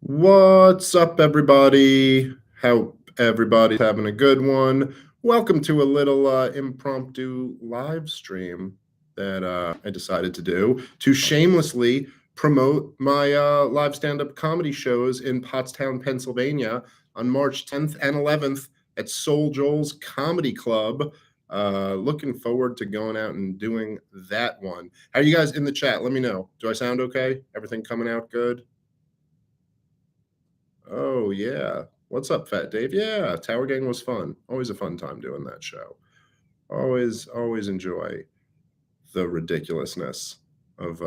What's up, everybody? How everybody's having a good one? Welcome to a little impromptu live stream that I decided to do to shamelessly promote my live stand-up comedy shows in Pottstown, Pennsylvania on March 10th and 11th at Soul Joel's Comedy Club. Looking forward to going out and doing that one. How are you guys in the chat? Let me know. Do I sound okay? Everything coming out good? Oh, yeah. What's up, Fat Dave? Yeah, Tower Gang was fun. Always a fun time doing that show. Always enjoy the ridiculousness of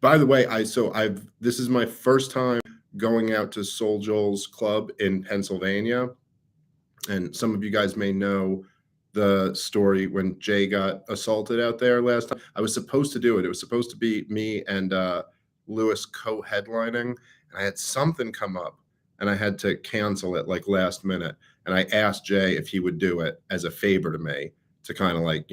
by the way, I've this is my first time going out to Soul Joel's Club in Pennsylvania, and some of you guys may know the story when Jay got assaulted out there last time. I was supposed to do it. It was supposed to be me and Lewis co-headlining, and I had something come up, and I had to cancel it like last minute. And I asked Jay if he would do it as a favor to me to kind of like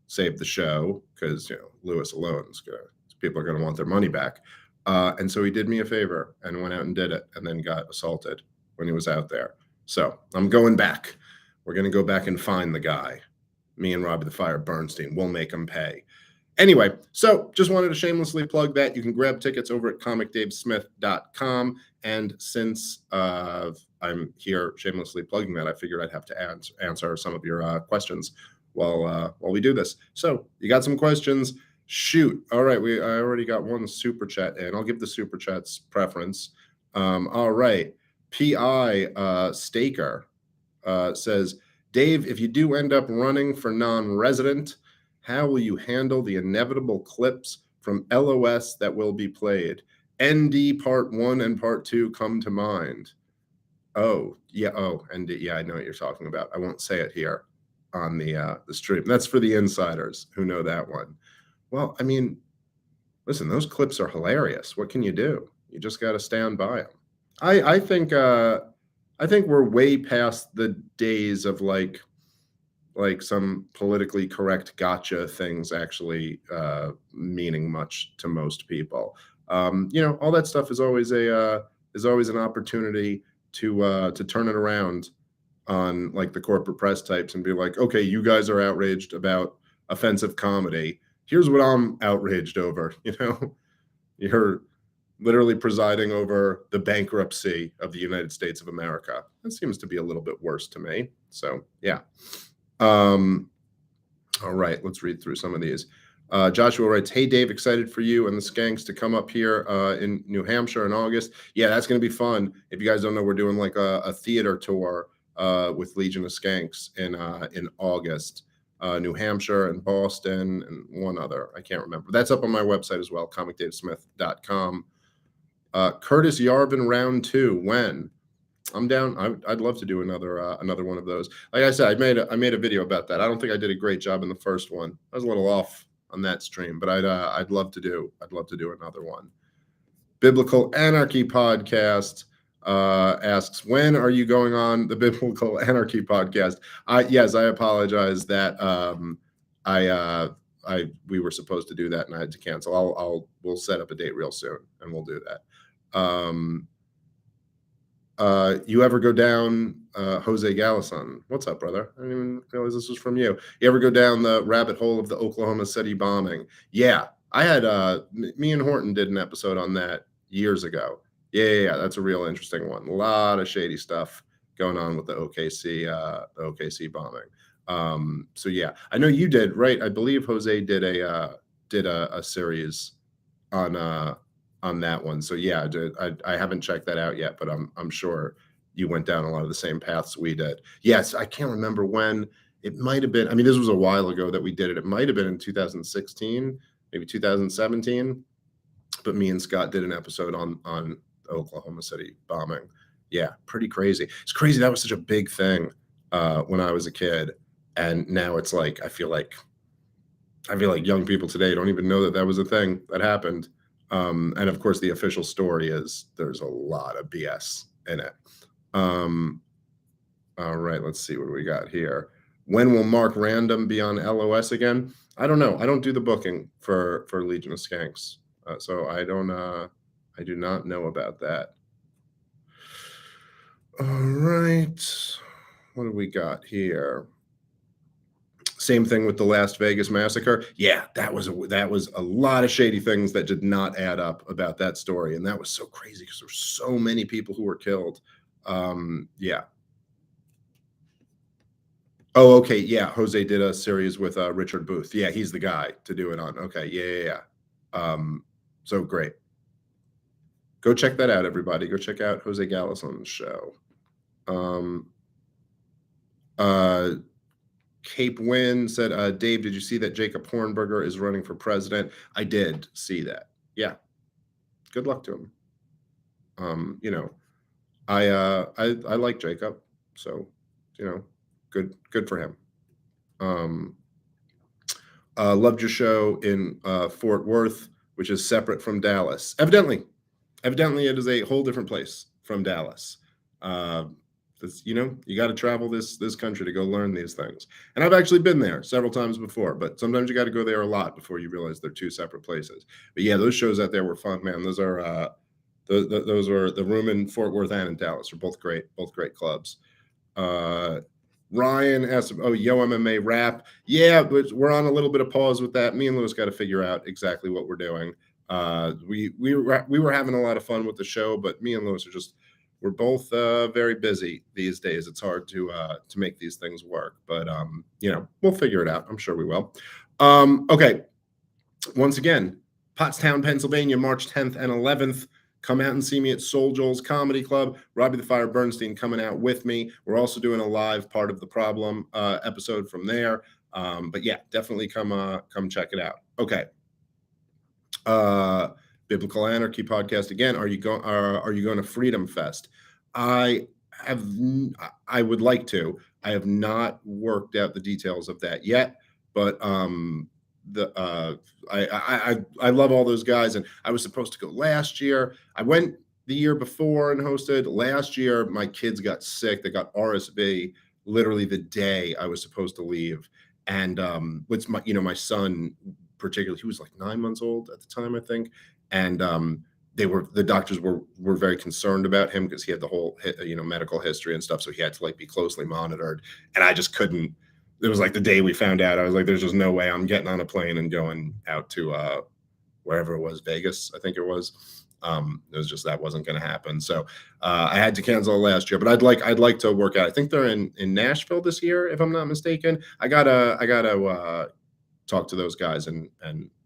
save the show because Lewis alone is gonna people are gonna want their money back. And so he did me a favor and went out and did it, and then got assaulted when he was out there. So I'm going back. We're going to go back and find the guy. Me and Robbie the Fire Bernstein. We'll make him pay. Anyway, so just wanted to shamelessly plug that. You can grab tickets over at comicdavesmith.com. And since I'm here shamelessly plugging that, I figured I'd have to answer some of your questions while we do this. So you got some questions? Shoot. All right. I already got one super chat in. I'll give the super chats preference. All right. P.I. Staker says, Dave, if you do end up running for non-resident, how will you handle the inevitable clips from LOS that will be played? ND Part 1 and Part 2 come to mind. Oh, yeah. Oh, ND. Yeah, I know what you're talking about. I won't say it here on the stream. That's for the insiders who know that one. Well, I mean, listen, those clips are hilarious. What can you do? You just got to stand by them. I think we're way past the days of like some politically correct gotcha things actually meaning much to most people. All that stuff is always an opportunity to turn it around on like the corporate press types and be like, okay, you guys are outraged about offensive comedy. Here's what I'm outraged over. You're literally presiding over the bankruptcy of the United States of America. That seems to be a little bit worse to me. So yeah. All right, let's read through some of these. Joshua writes, hey, Dave, excited for you and the Skanks to come up here in New Hampshire in August. Yeah, that's going to be fun. If you guys don't know, we're doing like a theater tour with Legion of Skanks in August. New Hampshire and Boston and one other. I can't remember. That's up on my website as well, comicdavesmith.com. Curtis Yarvin round 2. When? I'm down. I'd love to do another one of those. Like I said, I made a video about that. I don't think I did a great job in the first one. I was a little off on that stream, but I'd love to do another one. Biblical Anarchy podcast asks, when are you going on the Biblical Anarchy podcast? Yes, I apologize that we were supposed to do that and I had to cancel. We'll set up a date real soon and we'll do that. You ever go down, Jose Gallison? What's up, brother? I didn't even realize this was from you. You ever go down the rabbit hole of the Oklahoma City bombing? Yeah, I had me and Horton did an episode on that years ago. Yeah, that's a real interesting one. A lot of shady stuff going on with the OKC bombing. So yeah, I know you did, right? I believe Jose did a series on that one. So yeah, I haven't checked that out yet, but I'm sure you went down a lot of the same paths we did. Yes, I can't remember when. It might have been. I mean, this was a while ago that we did it. It might have been in 2016, maybe 2017. But me and Scott did an episode on the Oklahoma City bombing. Yeah, pretty crazy. It's crazy. That was such a big thing when I was a kid, and now it's like I feel like young people today don't even know that was a thing that happened. And of course, the official story is there's a lot of BS in it. All right, let's see what we got here. When will Mark Random be on LOS again? I don't know. I don't do the booking for Legion of Skanks, so I don't I do not know about that. All right. What do we got here? Same thing with the Las Vegas massacre. Yeah, that was a lot of shady things that did not add up about that story, and that was so crazy because there were so many people who were killed. Yeah. Oh, okay. Yeah, Jose did a series with Richard Booth. Yeah, he's the guy to do it on. Okay. Yeah, yeah, yeah. So great. Go check that out, everybody. Go check out Jose Gallison's show. Um, uh, Cape Wind said, Dave, did you see that Jacob Hornberger is running for president? I did see that. Yeah. Good luck to him. You know, I like Jacob, so you know, good for him. Um, loved your show in Fort Worth, which is separate from Dallas. Evidently, it is a whole different place from Dallas. Uh, you know, you got to travel this country to go learn these things. And I've actually been there several times before, but sometimes you got to go there a lot before you realize they're two separate places. But yeah, those shows out there were fun, man. Those are those were the room in Fort Worth and in Dallas are both great clubs. Uh, Ryan asked, "Oh, Yo MMA rap, yeah, but we're on a little bit of pause with that. Me and Lewis got to figure out exactly what we're doing. We were having a lot of fun with the show, but me and Lewis are just we're both very busy these days. It's hard to make these things work, but you know, we'll figure it out. I'm sure we will. Okay, once again, Pottstown, Pennsylvania, March 10th and 11th. Come out and see me at Soul Joel's Comedy Club. Robbie the Fire Bernstein coming out with me. We're also doing a live Part of the Problem episode from there. But yeah, definitely come check it out. Okay. Biblical Anarchy podcast again. Are you going to Freedom Fest? I have I would like to. I have not worked out the details of that yet, but the I love all those guys, and I was supposed to go last year. I went the year before and hosted. Last year my kids got sick. They got RSV literally the day I was supposed to leave. And what's my my son particularly, he was like 9 months old at the time, I think. And the doctors were very concerned about him because he had the whole medical history and stuff, so he had to like be closely monitored. And I just couldn't. It was like the day we found out, I was like, there's just no way I'm getting on a plane and going out to wherever it was, Vegas, I think it was. It was just that wasn't going to happen. So I had to cancel last year, but I'd like to work out. I think they're in Nashville this year, if I'm not mistaken. I gotta talk to those guys and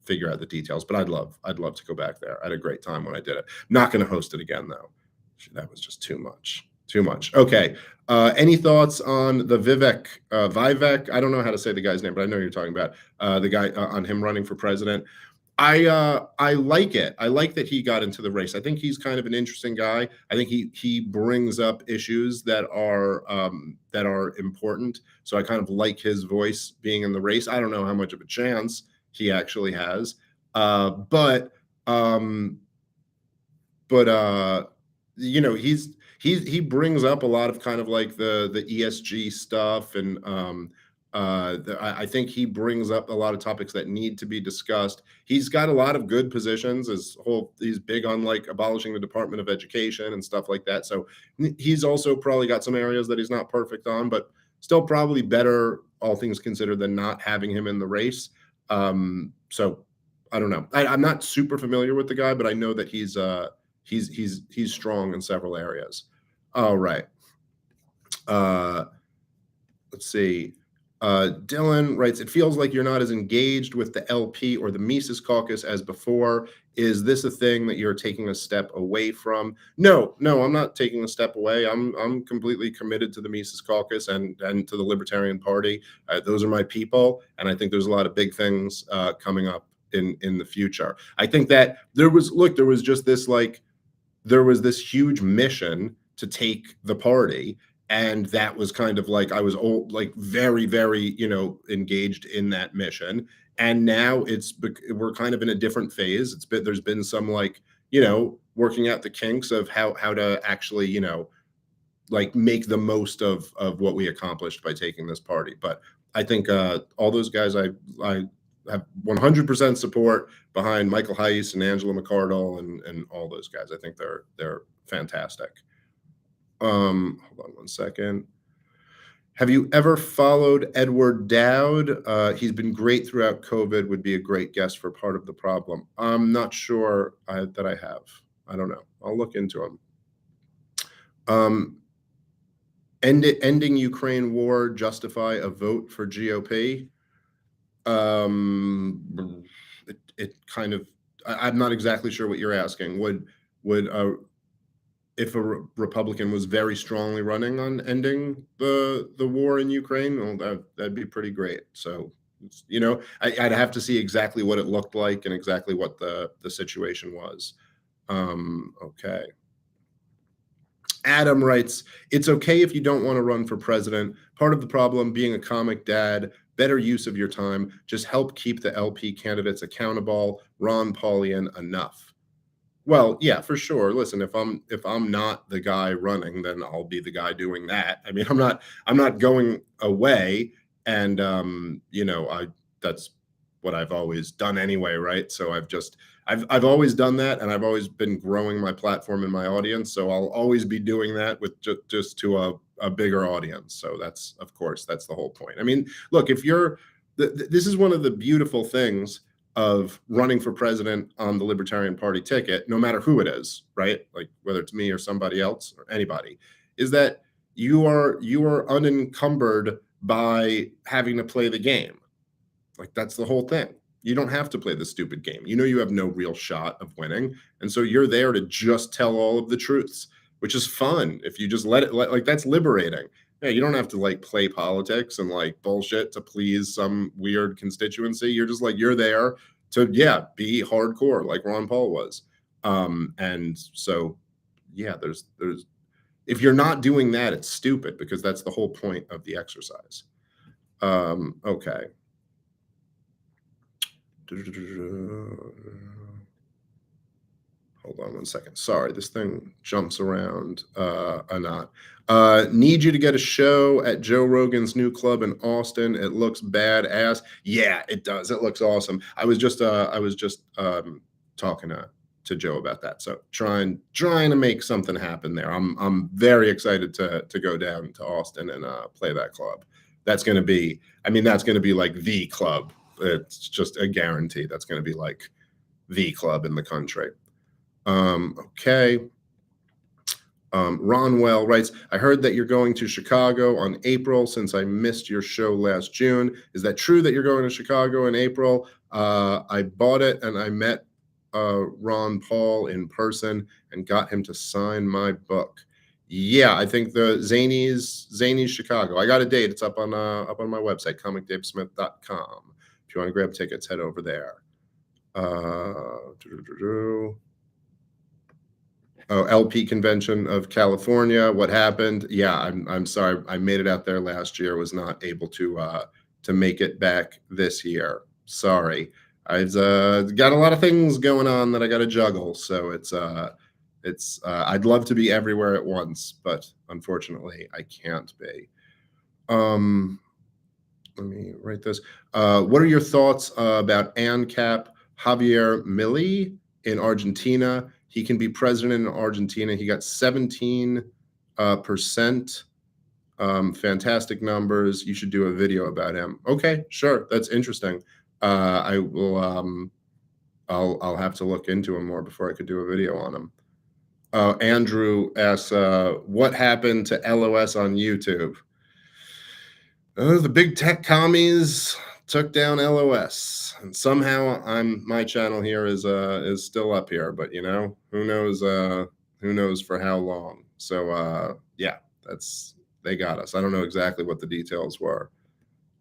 figure out the details. But I'd love to go back there. I had a great time when I did it. Not going to host it again though. That was just too much. Too much. Okay. Any thoughts on the Vivek? I don't know how to say the guy's name, but I know you're talking about the guy on him running for president. I like it. I like that he got into the race. I think he's kind of an interesting guy. I think he brings up issues that are important. So I kind of like his voice being in the race. I don't know how much of a chance he actually has, but he brings up a lot of kind of like the ESG stuff, and I think he brings up a lot of topics that need to be discussed. He's got a lot of good positions. He's big on like abolishing the Department of Education and stuff like that. So he's also probably got some areas that he's not perfect on, but still probably better, all things considered, than not having him in the race. So I don't know. I'm not super familiar with the guy, but I know that he's strong in several areas. All right. Let's see. Dylan writes, it feels like you're not as engaged with the LP or the Mises caucus as before. Is this a thing that you're taking a step away from? No, I'm not taking a step away. I'm completely committed to the Mises caucus and to the Libertarian Party. Those are my people, and I think there's a lot of big things coming up in the future. I think that there was this huge mission to take the party, and that was kind of like I was very very engaged in that mission. And now we're kind of in a different phase. There's been some working out the kinks of how to actually make the most of what we accomplished by taking this party. But I think all those guys I have 100% support behind Michael Heiss and Angela McArdle and all those guys. I think they're fantastic. Hold on one second. Have you ever followed Edward Dowd? He's been great throughout COVID, would be a great guest for Part of the Problem. I'm not sure that I have. I don't know. I'll look into him. Ending Ukraine war justify a vote for GOP? It kind of, I'm not exactly sure what you're asking. Would if a Republican was very strongly running on ending the war in Ukraine, well, that'd be pretty great. So, you know, I'd have to see exactly what it looked like and exactly what the situation was. Okay. Adam writes, it's okay if you don't want to run for president. Part of the problem being a comic dad, better use of your time, just help keep the LP candidates accountable. Ron Paulian enough. Well, yeah, for sure. Listen, if I'm not the guy running, then I'll be the guy doing that. I mean, I'm not going away, and you know, that's what I've always done anyway, right? So I've always done that, and I've always been growing my platform and my audience. So I'll always be doing that with just to a bigger audience. So that's, of course, that's the whole point. I mean, look, if you're this is one of the beautiful things of running for president on the Libertarian Party ticket, no matter who it is, right? Like whether it's me or somebody else or anybody, is that you are unencumbered by having to play the game. Like that's the whole thing. You don't have to play the stupid game. You know you have no real shot of winning, and so you're there to just tell all of the truths, which is fun if you just let it. Like that's liberating. Yeah, you don't have to like play politics and like bullshit to please some weird constituency. You're just like, you're there to, yeah, be hardcore like Ron Paul was. And so, yeah, there's, if you're not doing that, it's stupid because that's the whole point of the exercise. Okay. Hold on one second. Sorry, this thing jumps around a lot. Need you to get a show at Joe Rogan's new club in Austin. It looks badass. Yeah, it does. It looks awesome. I was just talking to Joe about that. So trying to make something happen there. I'm very excited to go down to Austin and play that club. That's going to be, I mean, that's going to be like the club. It's just a guarantee. That's going to be like the club in the country. Okay. Ronwell writes, I heard that you're going to Chicago on April since I missed your show last June. Is that true that you're going to Chicago in April? I bought it and I met Ron Paul in person and got him to sign my book. Yeah, I think the Zanies Chicago. I got a date. It's up on my website, comicdavesmith.com. If you want to grab tickets, head over there. Oh, LP Convention of California. What happened? Yeah, I'm sorry. I made it out there last year. Was not able to make it back this year. Sorry. I've got a lot of things going on that I got to juggle. So it's I'd love to be everywhere at once, but unfortunately I can't be. Let me write this. What are your thoughts about ANCAP Javier Milei in Argentina? He can be president in Argentina. He got 17%. Fantastic numbers. You should do a video about him. Okay, sure. That's interesting. I will. I'll have to look into him more before I could do a video on him. Andrew asks, what happened to LOS on YouTube? The big tech commies took down LOS, and somehow my channel here is still up here, but you know, who knows for how long. So yeah, they got us. I don't know exactly what the details were.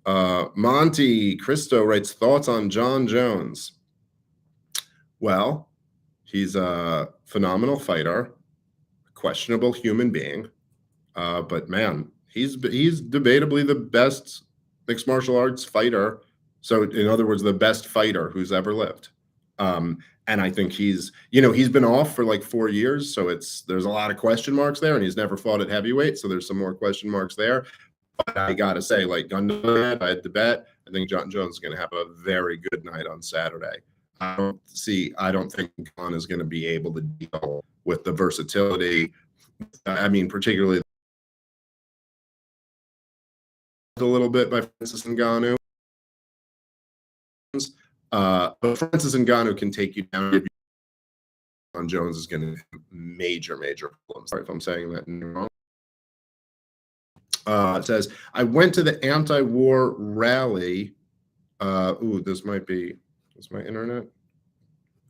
Monty Cristo writes, thoughts on John Jones. Well, he's a phenomenal fighter, questionable human being, but man, he's debatably the best mixed martial arts fighter. So in other words, the best fighter who's ever lived. And I think he's been off for like 4 years. So there's a lot of question marks there, and he's never fought at heavyweight. So there's some more question marks there. But I gotta say, like, gun to my head, I had to bet. I think John Jones is going to have a very good night on Saturday. I don't think Gunn is going to be able to deal with the versatility. I mean, particularly a little bit by Francis Ngannou. But Francis Ngannou can take you down. John Jones is going to have major, major problems. Sorry if I'm saying that wrong. It says, I went to the anti-war rally. This might be, is my internet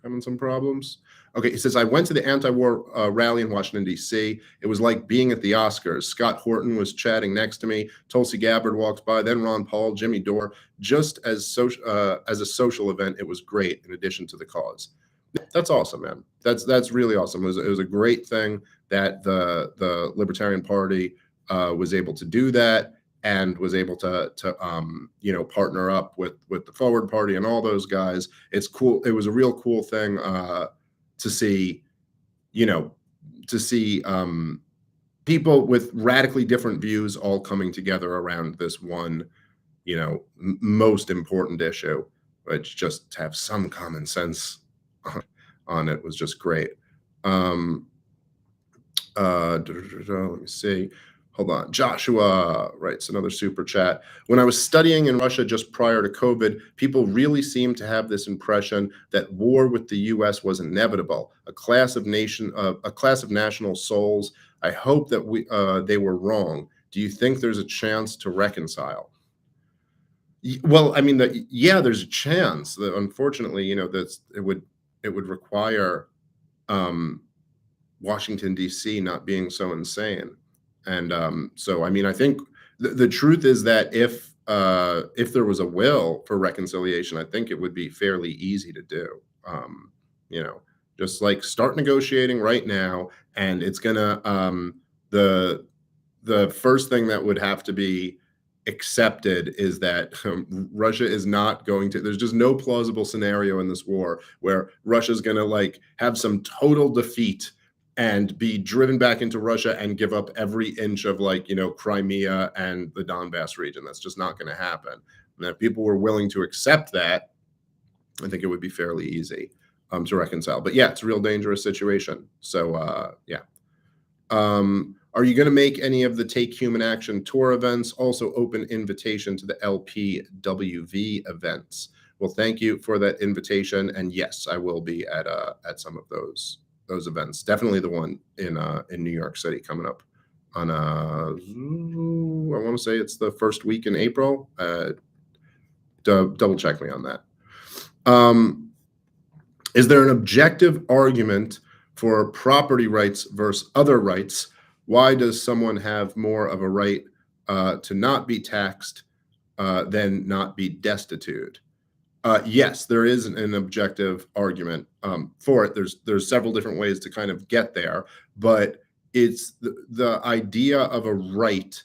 having some problems? Okay, he says, I went to the anti-war rally in Washington, D.C. It was like being at the Oscars. Scott Horton was chatting next to me. Tulsi Gabbard walked by, then Ron Paul, Jimmy Dore. Just as a social event, it was great in addition to the cause. That's awesome, man. That's really awesome. It was a great thing that the Libertarian Party was able to do that and was able to partner up with the Forward Party and all those guys. It's cool. It was a real cool thing to see, people with radically different views all coming together around this one, most important issue, which just to have some common sense on it was just great. Let me see. Hold on. Joshua writes another super chat. When I was studying in Russia just prior to COVID, people really seemed to have this impression that war with the U.S. was inevitable, a class of national souls. I hope that they were wrong. Do you think there's a chance to reconcile? Well, I mean, there's a chance. That unfortunately, it would require Washington, D.C. not being so insane. And so, I mean, I think the truth is that if there was a will for reconciliation, I think it would be fairly easy to do. Just like start negotiating right now, and it's gonna the first thing that would have to be accepted is that Russia is not going to. There's just no plausible scenario in this war where Russia's going to have some total defeat and be driven back into Russia and give up every inch of Crimea and the Donbass region. That's just not going to happen. And if people were willing to accept that, I think it would be fairly easy to reconcile. But yeah, it's a real dangerous situation. So yeah. Are you going to make any of the Take Human Action tour events? Also open invitation to the LPWV events. Well, thank you for that invitation. And yes, I will be at some of those events. Definitely the one in New York City coming up on I want to say it's the first week in April. Double check me on that. Is there an objective argument for property rights versus other rights? Why does someone have more of a right to not be taxed than not be destitute? Yes, there is an objective argument for it. There's several different ways to kind of get there, but it's the idea of a right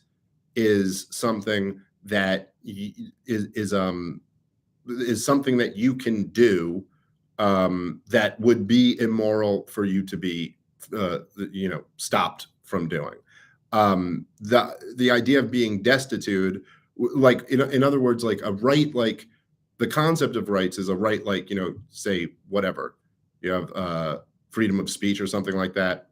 is something that is something that you can do that would be immoral for you to be stopped from doing. The idea of being destitute, in other words, like a right, like the concept of rights is a right, say whatever, you have freedom of speech or something like that.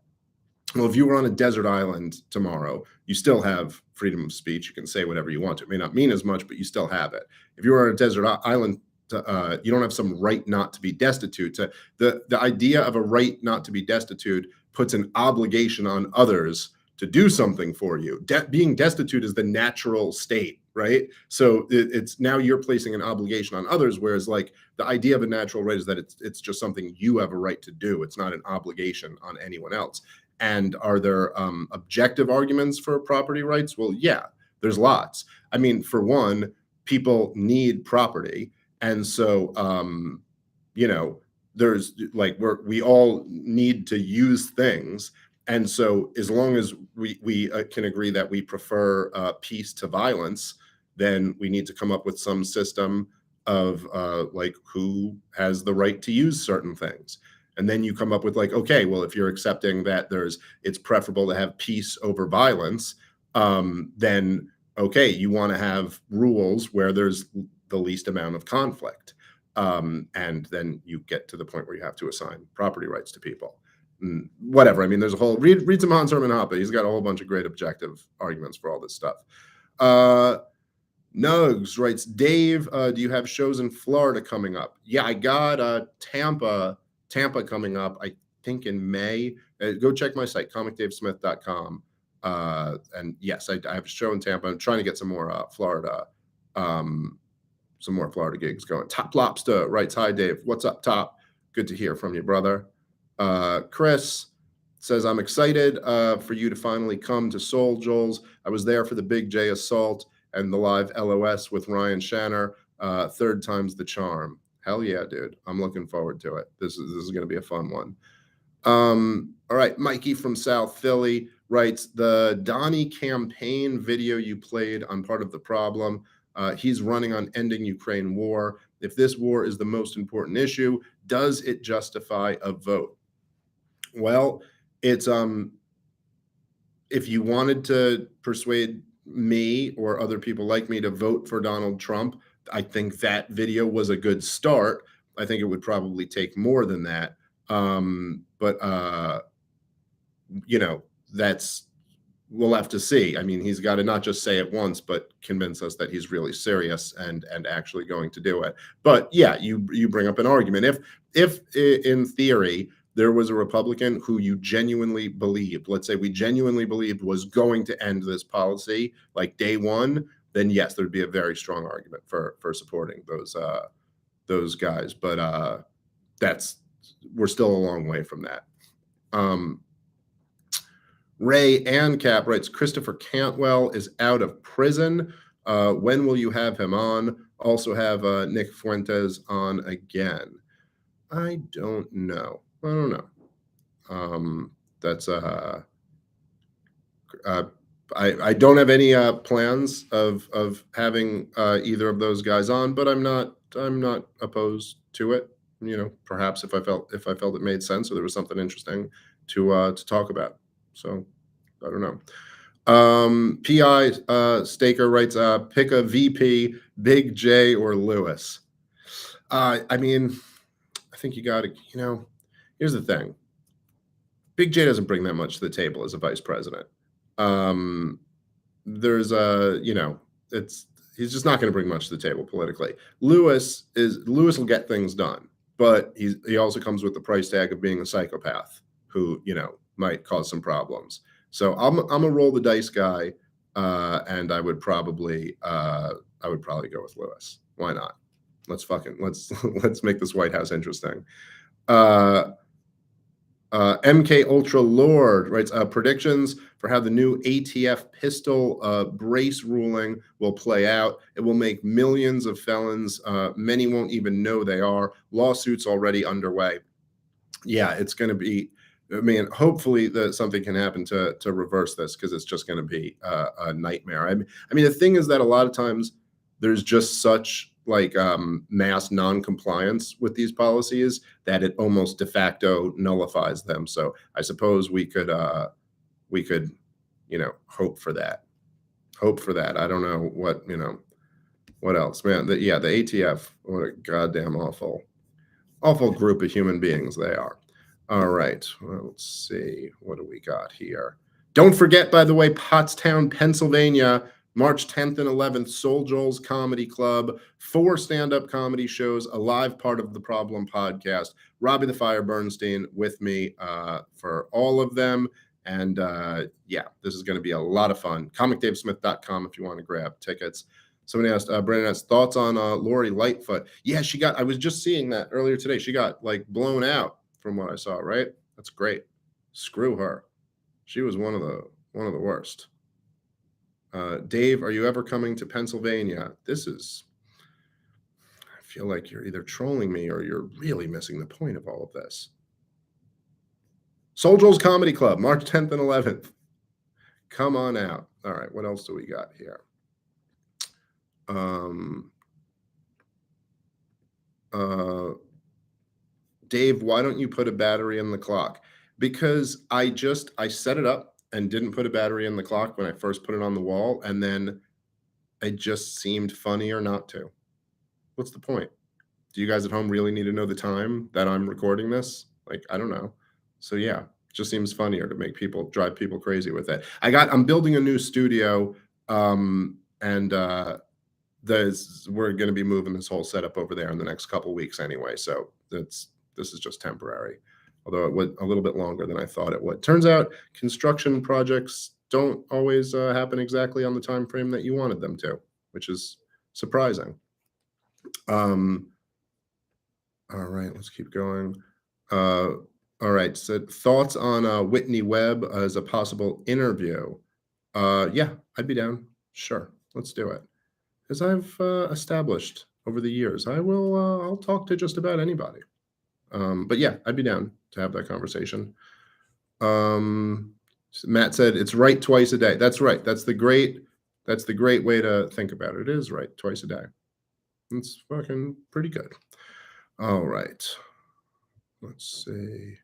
Well, if you were on a desert island tomorrow, you still have freedom of speech. You can say whatever you want to. It may not mean as much, but you still have it. If you were on a desert island, you don't have some right not to be destitute. The idea of a right not to be destitute puts an obligation on others to do something for you. Being destitute is the natural state, right? So it's now you're placing an obligation on others, whereas the idea of a natural right is that it's just something you have a right to do. It's not an obligation on anyone else. And are there objective arguments for property rights? Well, yeah, there's lots. I mean, for one, people need property. And so, there's we all need to use things. And so as long as we can agree that we prefer peace to violence, then we need to come up with some system of who has the right to use certain things. And then you come up with okay, well, if you're accepting that it's preferable to have peace over violence, then okay, you want to have rules where there's the least amount of conflict. And then you get to the point where you have to assign property rights to people. Whatever. I mean, there's a whole read some Hans Hermann Hoppe. He's got a whole bunch of great objective arguments for all this stuff. Nugs writes, Dave, do you have shows in Florida coming up? Yeah, I got Tampa coming up, I think in May. Go check my site, comicdavesmith.com. And yes, I have a show in Tampa. I'm trying to get some more Florida gigs going. Top Lobster writes, hi, Dave. What's up, Top? Good to hear from you, brother. Chris says, I'm excited for you to finally come to Soul Joel's. I was there for the Big J Assault and the live LOS with Ryan Shanner. Third time's the charm. Hell yeah, dude. I'm looking forward to it. This is going to be a fun one. All right. Mikey from South Philly writes, the Donnie campaign video you played on Part of the Problem. He's running on ending Ukraine war. If this war is the most important issue, does it justify a vote? Well, it's if you wanted to persuade me or other people like me to vote for Donald Trump, I think that video was a good start. I think it would probably take more than that. But you know, we'll have to see. I mean, he's got to not just say it once, but convince us that he's really serious and actually going to do it. But yeah, you bring up an argument. If in theory there was a Republican who you genuinely believed, let's say we genuinely believed was going to end this policy like day one, then yes, there'd be a very strong argument for supporting those guys. But we're still a long way from that. Ray Ancap writes, Christopher Cantwell is out of prison. When will you have him on? Also have Nick Fuentes on again. I don't know. I don't know. I don't have any plans of having either of those guys on, but I'm not opposed to it. You know, perhaps if I felt it made sense or there was something interesting to talk about. So I don't know. PI Staker writes, pick a VP, Big J or Lewis. I mean, I think you got to, you know, here's the thing. Big J doesn't bring that much to the table as a vice president. There's you know, he's just not going to bring much to the table politically. Lewis will get things done, but he also comes with the price tag of being a psychopath who, you know, might cause some problems. So I'm a roll the dice guy, and I would probably go with Lewis. Why not? Let's make this White House interesting. MK Ultra Lord writes, predictions for how the new ATF pistol brace ruling will play out. It will make millions of felons. Many won't even know they are. Lawsuits already underway. Yeah, it's going to be, I mean, hopefully something can happen to reverse this, because it's just going to be a nightmare. I mean, the thing is that a lot of times there's just such like mass non-compliance with these policies that it almost de facto nullifies them. So I suppose we could, you know, hope for that. I don't know what, you know, what else, man. The ATF, what a goddamn awful group of human beings they are. All right, well, let's see, what do we got here? Don't forget, by the way, Pottstown, Pennsylvania, March 10th and 11th, Soul Joel's Comedy Club, 4 stand-up comedy shows, a live Part of the Problem podcast. Robbie the Fire Bernstein with me for all of them. And yeah, this is going to be a lot of fun. ComicDaveSmith.com if you want to grab tickets. Somebody asked, Brandon asked, thoughts on Lori Lightfoot? Yeah, I was just seeing that earlier today. She got like blown out from what I saw, right? That's great. Screw her. She was one of the worst. Dave, are you ever coming to Pennsylvania? I feel like you're either trolling me or you're really missing the point of all of this. Soul Joel's Comedy Club, March 10th and 11th. Come on out. All right, what else do we got here? Dave, why don't you put a battery in the clock? Because I set it up and didn't put a battery in the clock when I first put it on the wall. And then it just seemed funnier not to. What's the point? Do you guys at home really need to know the time that I'm recording this? Like, I don't know. So yeah, it just seems funnier to make people drive people crazy with it. I'm building a new studio, and we're going to be moving this whole setup over there in the next couple weeks anyway. So this is just temporary, although it went a little bit longer than I thought it would. Turns out construction projects don't always happen exactly on the time frame that you wanted them to, which is surprising. Um, all right, let's keep going. Uh, all right, so thoughts on Whitney Webb as a possible interview? Yeah, I'd be down. Sure, let's do it. As I've established over the years, I'll talk to just about anybody. But yeah, I'd be down to have that conversation. Um, Matt said it's right twice a day. That's right. That's the great way to think about it. It is right twice a day. It's fucking pretty good. All right. Let's see.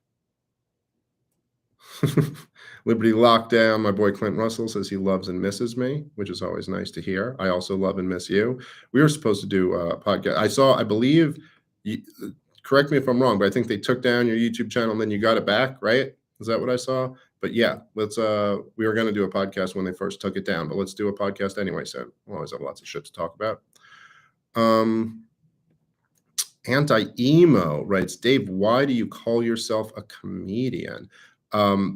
Liberty Lockdown. My boy Clint Russell says he loves and misses me, which is always nice to hear. I also love and miss you. We were supposed to do a podcast. I believe, you, correct me if I'm wrong, but I think they took down your YouTube channel and then you got it back, right? Is that what I saw? But yeah, we were going to do a podcast when they first took it down, but let's do a podcast anyway. So we'll always have lots of shit to talk about. Anti-emo writes, Dave, why do you call yourself a comedian?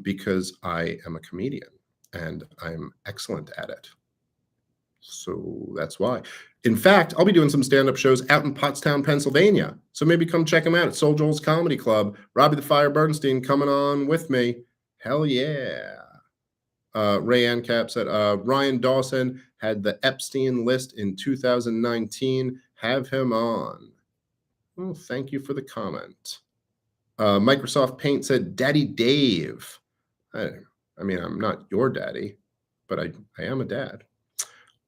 Because I am a comedian and I'm excellent at it. So that's why. In fact, I'll be doing some stand-up shows out in Pottstown, Pennsylvania. So maybe come check them out at Soul Joel's Comedy Club. Robbie the Fire Bernstein coming on with me. Hell yeah. Ray Ancap said, Ryan Dawson had the Epstein list in 2019. Have him on. Well, thank you for the comment. Microsoft Paint said, Daddy Dave. I mean, I'm not your daddy, but I am a dad.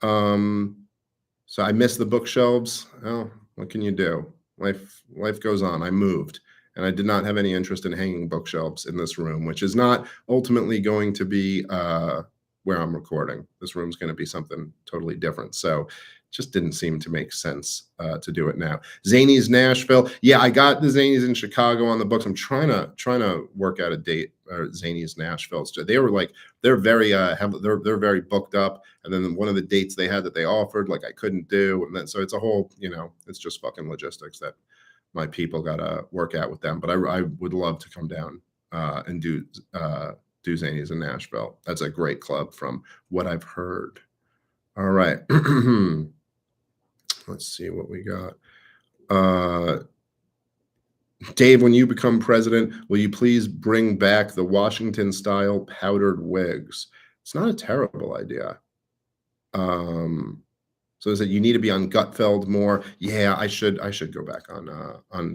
So I miss the bookshelves. Oh, what can you do? Life goes on. I moved, and I did not have any interest in hanging bookshelves in this room, which is not ultimately going to be where I'm recording. This room's going to be something totally different. So just didn't seem to make sense to do it now. Zany's Nashville. Yeah, I got the Zany's in Chicago on the books. I'm trying to work out a date. Zany's Nashville. So they're very they're very booked up. And then one of the dates they had that they offered, like I couldn't do. And then so it's a whole, it's just fucking logistics that my people gotta work out with them. But I would love to come down and do Zany's in Nashville. That's a great club from what I've heard. All right. Let's see what we got. Dave, when you become president, will you please bring back the Washington-style powdered wigs? It's not a terrible idea. So is it you need to be on Gutfeld more? Yeah, I should go back on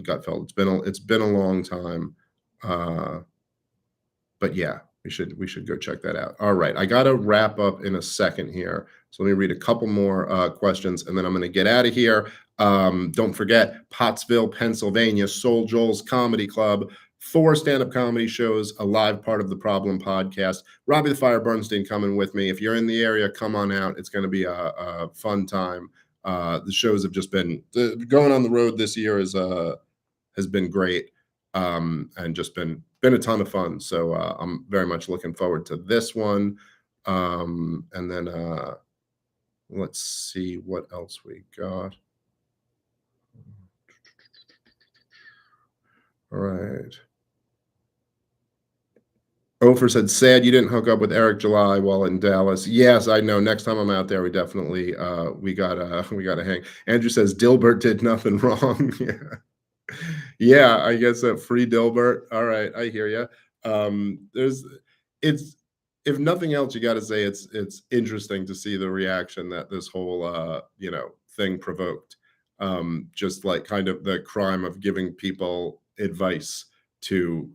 Gutfeld. It's been a long time. But yeah, we should go check that out. All right, I got to wrap up in a second here. So let me read a couple more questions, and then I'm going to get out of here. Don't forget, Pottsville, Pennsylvania, Soul Joel's Comedy Club, 4 stand-up comedy shows, a live part of the Problem podcast. Robbie the Fire Bernstein coming with me. If you're in the area, come on out. It's going to be a fun time. The shows have just been going on the road this year has been great, and just been a ton of fun. So I'm very much looking forward to this one. And then let's see what else we got. All right. Ofer said, sad you didn't hook up with Eric July while in Dallas. Yes, I know. Next time I'm out there, we definitely we gotta hang. Andrew says Dilbert did nothing wrong. Yeah. Yeah, I guess free Dilbert. All right, I hear you. It's if nothing else, you got to say it's interesting to see the reaction that this whole thing provoked. Just like kind of the crime of giving people advice to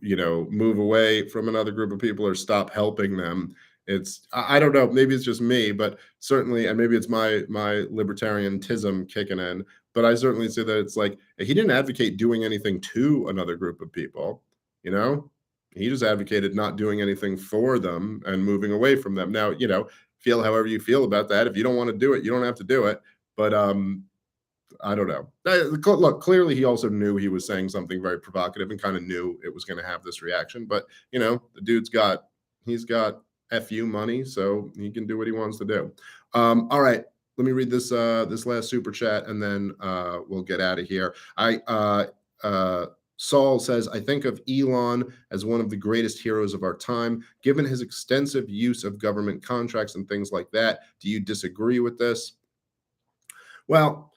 move away from another group of people or stop helping them. I don't know, maybe it's just me, but certainly, and maybe it's my libertarianism kicking in, but I certainly say that it's like he didn't advocate doing anything to another group of people. He just advocated not doing anything for them and moving away from them. Now, feel however you feel about that. If you don't want to do it, you don't have to do it. But I don't know. Look, clearly he also knew he was saying something very provocative and kind of knew it was going to have this reaction. But the dude's got fu money, so he can do what he wants to do. All right, let me read this last super chat, and then we'll get out of here. Saul says, I think of Elon as one of the greatest heroes of our time, given his extensive use of government contracts and things like that. Do you disagree with this? Well,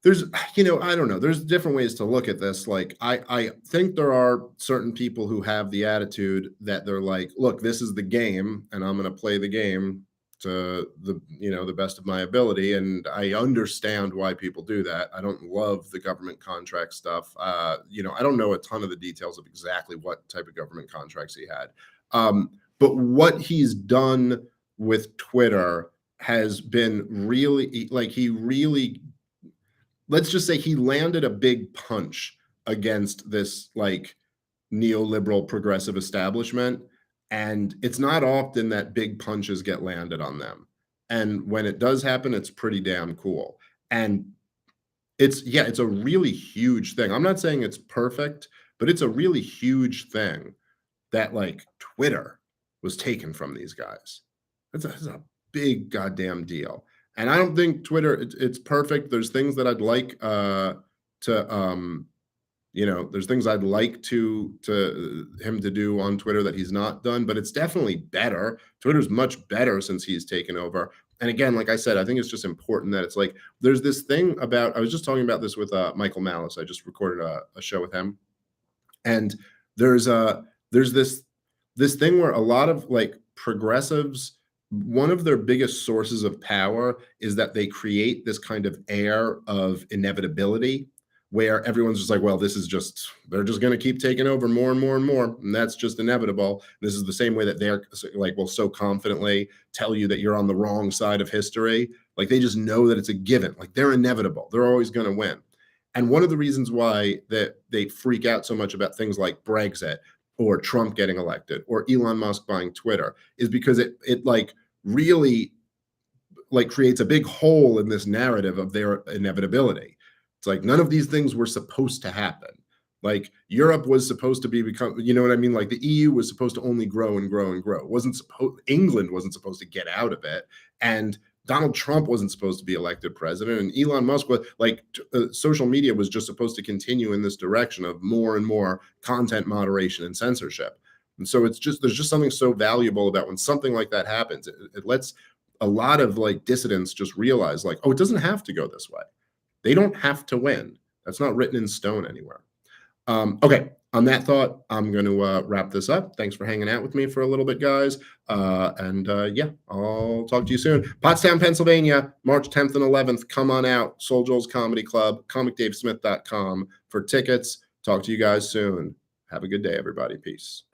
there's I don't know, there's different ways to look at this. Like, I think there are certain people who have the attitude that they're like, look, this is the game and I'm going to play the game to the best of my ability. And I understand why people do that. I don't love the government contract stuff. I don't know a ton of the details of exactly what type of government contracts he had, but what he's done with Twitter has been really, like, he really, let's just say he landed a big punch against this, like, neoliberal progressive establishment. And it's not often that big punches get landed on them. And when it does happen, it's pretty damn cool. And it's a really huge thing. I'm not saying it's perfect, but it's a really huge thing that, like, Twitter was taken from these guys. That's a big goddamn deal. And I don't think Twitter, it's perfect. There's things that I'd like there's things I'd like to him to do on Twitter that he's not done, but it's definitely better. Twitter's much better since he's taken over. And again, like I said, I think it's just important that it's like, there's this thing about, I was just talking about this with Michael Malice. I just recorded a show with him. And there's this thing where a lot of, like, progressives, one of their biggest sources of power is that they create this kind of air of inevitability where everyone's just like, well, they're just going to keep taking over more and more and more. And that's just inevitable. This is the same way that they're like, will so confidently tell you that you're on the wrong side of history. Like, they just know that it's a given. Like, they're inevitable. They're always going to win. And one of the reasons why that they freak out so much about things like Brexit or Trump getting elected or Elon Musk buying Twitter is because it like really, like, creates a big hole in this narrative of their inevitability. It's like, none of these things were supposed to happen. Like, Europe was supposed to become, you know what I mean? Like, the EU was supposed to only grow and grow and grow. England wasn't supposed to get out of it. And Donald Trump wasn't supposed to be elected president. And Elon Musk was like, social media was just supposed to continue in this direction of more and more content moderation and censorship. And so there's just something so valuable about when something like that happens. It lets a lot of, like, dissidents just realize, like, oh, it doesn't have to go this way. They don't have to win. That's not written in stone anywhere. Okay, on that thought, I'm going to wrap this up. Thanks for hanging out with me for a little bit, guys. Yeah, I'll talk to you soon. Pottstown, Pennsylvania, March 10th and 11th. Come on out. Soul Joel's Comedy Club, comicdavesmith.com for tickets. Talk to you guys soon. Have a good day, everybody. Peace.